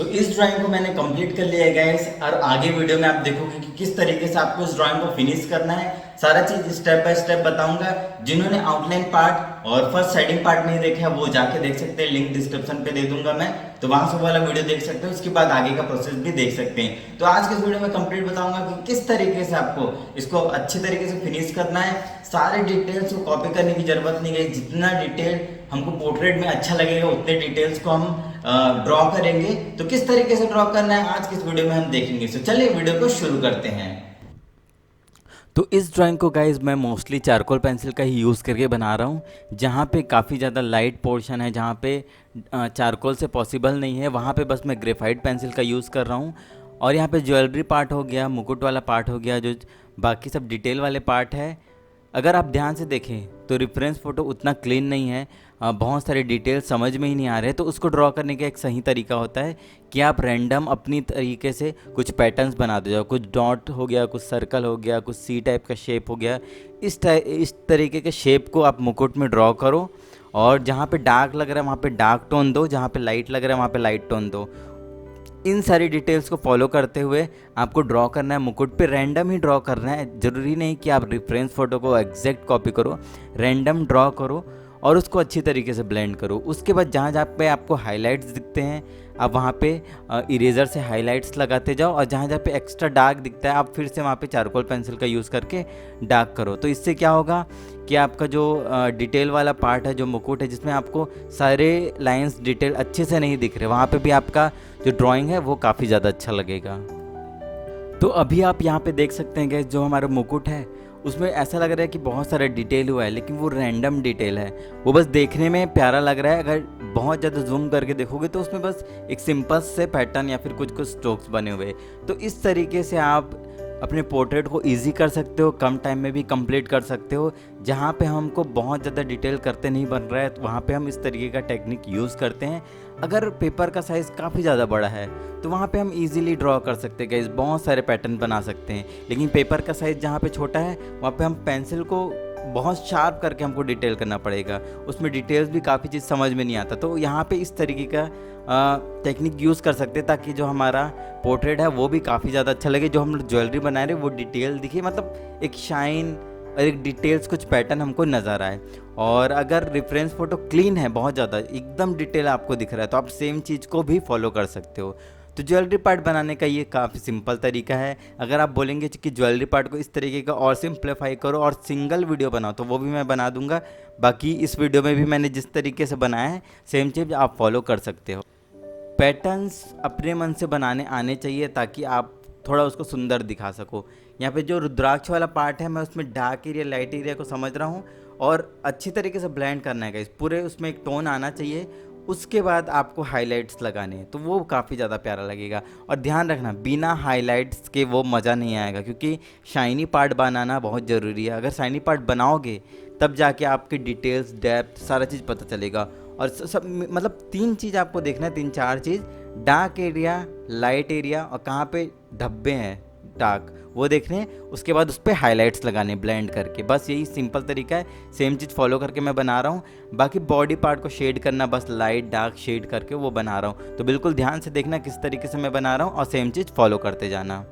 इस ड्राइंग को मैंने कंप्लीट कर लिया है गाइस। और आगे वीडियो में आप देखोगे कि किस तरीके से आपको इस ड्राइंग को फिनिश करना है। सारा चीज स्टेप बाय स्टेप बताऊंगा। जिन्होंने आउटलाइन पार्ट और फर्स्ट शेडिंग पार्ट नहीं देखा वो जाके देख सकते हैं, लिंक डिस्क्रिप्शन पे दे दूंगा मैं, तो वहां से वाला वीडियो देख सकते हो। उसके बाद आगे का प्रोसेस भी देख सकते हैं। तो आज के इस वीडियो में कंप्लीट बताऊंगा कि किस तरीके से आपको इसको अच्छे तरीके से फिनिश करना है। सारे डिटेल्स को कॉपी करने की जरूरत नहीं है। जितना डिटेल हमको पोर्ट्रेट में अच्छा लगेगा उतने डिटेल्स को हम ड्रॉ करेंगे। तो किस तरीके से ड्रॉ करना है आज की इस वीडियो में हम देखेंगे। तो चलिए वीडियो को शुरू करते हैं। तो इस ड्राइंग को गाइज मैं मोस्टली चारकोल पेंसिल का ही यूज़ करके बना रहा हूँ। जहाँ पे काफ़ी ज़्यादा लाइट पोर्शन है, जहाँ पे चारकोल से पॉसिबल नहीं है, वहाँ पे बस मैं ग्रेफाइट पेंसिल का यूज़ कर रहा हूँ। और यहाँ पे ज्वेलरी पार्ट हो गया, मुकुट वाला पार्ट हो गया, जो बाकी सब डिटेल वाले पार्ट है। अगर आप ध्यान से देखें तो रेफरेंस फ़ोटो उतना क्लीन नहीं है, बहुत सारे डिटेल्स समझ में ही नहीं आ रहे। तो उसको ड्रॉ करने का एक सही तरीका होता है कि आप रैंडम अपनी तरीके से कुछ पैटर्न्स बना दे जाओ। कुछ डॉट हो गया, कुछ सर्कल हो गया, कुछ सी टाइप का शेप हो गया। इस तरीके के शेप को आप मुकुट में ड्रॉ करो। और जहाँ पे डार्क लग रहा है वहाँ पे डार्क टोन दो, जहाँ पे लाइट लग रहा है वहाँ पे लाइट टोन दो। इन सारी डिटेल्स को फॉलो करते हुए आपको ड्रॉ करना है। मुकुट पे रैंडम ही ड्रॉ करना है, ज़रूरी नहीं कि आप रेफरेंस फ़ोटो को एग्जैक्ट कॉपी करो। रैंडम ड्रॉ करो और उसको अच्छी तरीके से ब्लेंड करो। उसके बाद जहाँ जहाँ पे आपको हाइलाइट्स दिखते हैं आप वहाँ पे इरेज़र से हाइलाइट्स लगाते जाओ, और जहाँ जहाँ पे एक्स्ट्रा डार्क दिखता है आप फिर से वहाँ पे चारकोल पेंसिल का यूज़ करके डार्क करो। तो इससे क्या होगा कि आपका जो डिटेल वाला पार्ट है, जो मुकुट है, जिसमें आपको सारे लाइंस डिटेल अच्छे से नहीं दिख रहे, वहाँ पे भी आपका जो ड्राइंग है वो काफ़ी ज़्यादा अच्छा लगेगा। तो अभी आप यहाँ पे देख सकते हैं कि जो हमारा मुकुट है उसमें ऐसा लग रहा है कि बहुत सारा डिटेल हुआ है, लेकिन वो रैंडम डिटेल है। वो बस देखने में प्यारा लग रहा है। अगर बहुत ज़्यादा जूम करके देखोगे तो उसमें बस एक सिंपल से पैटर्न या फिर कुछ कुछ स्ट्रोक्स बने हुए। तो इस तरीके से आप अपने पोर्ट्रेट को इजी कर सकते हो, कम टाइम में भी कंप्लीट कर सकते हो। जहाँ पे हमको बहुत ज़्यादा डिटेल करते नहीं बन रहा है तो वहाँ पे हम इस तरीके का टेक्निक यूज़ करते हैं। अगर पेपर का साइज़ काफ़ी ज़्यादा बड़ा है तो वहाँ पे हम इजीली ड्रॉ कर सकते हैं गाइस, बहुत सारे पैटर्न बना सकते हैं। लेकिन पेपर का साइज़ जहाँ पे छोटा है वहाँ पे हम पेंसिल को बहुत शार्प करके हमको डिटेल करना पड़ेगा। उसमें डिटेल्स भी काफ़ी चीज़ समझ में नहीं आता। तो यहाँ पे इस तरीके का टेक्निक यूज़ कर सकते हैं ताकि जो हमारा पोर्ट्रेट है वो भी काफ़ी ज़्यादा अच्छा लगे। जो हम ज्वेलरी बना रहे हैं वो डिटेल दिखे, मतलब एक शाइन और एक डिटेल्स, कुछ पैटर्न हमको नज़र आए। और अगर रेफरेंस फ़ोटो क्लीन है, बहुत ज़्यादा एकदम डिटेल आपको दिख रहा है, तो आप सेम चीज़ को भी फॉलो कर सकते हो। तो ज्वेलरी पार्ट बनाने का ये काफ़ी सिंपल तरीका है। अगर आप बोलेंगे कि ज्वेलरी पार्ट को इस तरीके का और सिंप्लीफाई करो और सिंगल वीडियो बनाओ तो वो भी मैं बना दूंगा। बाकी इस वीडियो में भी मैंने जिस तरीके से बनाया है सेम चीज़ आप फॉलो कर सकते हो। पैटर्न्स अपने मन से बनाने आने चाहिए ताकि आप थोड़ा उसको सुंदर दिखा सको। यहाँ पे जो रुद्राक्ष वाला पार्ट है मैं उसमें डार्क एरिया लाइट एरिया को समझ रहा हूँ और अच्छी तरीके से ब्लेंड करना है गाइस। पूरे उसमें एक टोन आना चाहिए। उसके बाद आपको हाइलाइट्स लगाने हैं तो वो काफ़ी ज़्यादा प्यारा लगेगा। और ध्यान रखना बिना हाइलाइट्स के वो मज़ा नहीं आएगा, क्योंकि शाइनी पार्ट बनाना बहुत ज़रूरी है। अगर शाइनी पार्ट बनाओगे तब जाके आपकी डिटेल्स, डेप्थ, सारा चीज़ पता चलेगा। और सब मतलब तीन चीज़ आपको देखना है, तीन चार चीज़: डार्क एरिया, लाइट एरिया, और कहाँ पे धब्बे हैं डार्क वो देखने हैं। उसके बाद उस पर हाइलाइट्स लगाने ब्लेंड करके। बस यही सिंपल तरीका है, सेम चीज़ फॉलो करके मैं बना रहा हूँ। बाकी बॉडी पार्ट को शेड करना, बस लाइट डार्क शेड करके वो बना रहा हूँ। तो बिल्कुल ध्यान से देखना किस तरीके से मैं बना रहा हूँ और सेम चीज़ फॉलो करते जाना।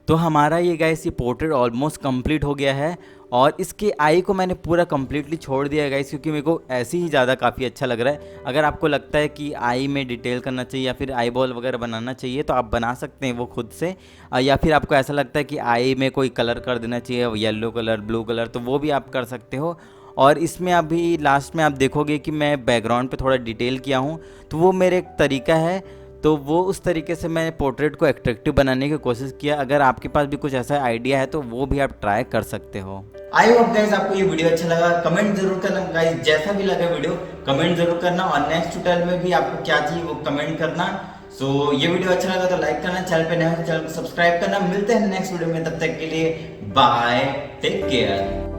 तो हमारा ये गाइस ये पोर्ट्रेट ऑलमोस्ट कंप्लीट हो गया है और इसके आई को मैंने पूरा कंप्लीटली छोड़ दिया है गाइस, क्योंकि मेरे को ऐसे ही ज़्यादा काफ़ी अच्छा लग रहा है। अगर आपको लगता है कि आई में डिटेल करना चाहिए या फिर आई बॉल वगैरह बनाना चाहिए तो आप बना सकते हैं वो खुद से, या फिर आपको ऐसा लगता है कि आई में कोई कलर कर देना चाहिए, येलो कलर, ब्लू कलर, तो वो भी आप कर सकते हो। और इसमें अभी लास्ट में आप देखोगे कि मैं बैकग्राउंड पे थोड़ा डिटेल किया हूँ, तो वो मेरे एक तरीका है, तो वो उस तरीके से मैंने पोर्ट्रेट को एट्रैक्टिव बनाने की कोशिश किया। अगर आपके पास भी कुछ ऐसा आइडिया है तो वो भी आप ट्राई कर सकते हो। आई होप गाइस आपको ये वीडियो अच्छा लगा, कमेंट जरूर करना गाइस, जैसा भी लगा वीडियो कमेंट जरूर करना, और नेक्स्ट ट्यूटोरियल में भी आपको क्या चाहिए वो कमेंट करना। सो ये वीडियो अच्छा लगा तो लाइक करना, चैनल पे नए हो तो चैनल को सब्सक्राइब करना। मिलते हैं नेक्स्ट वीडियो में, तब तक के लिए बाय, टेक केयर।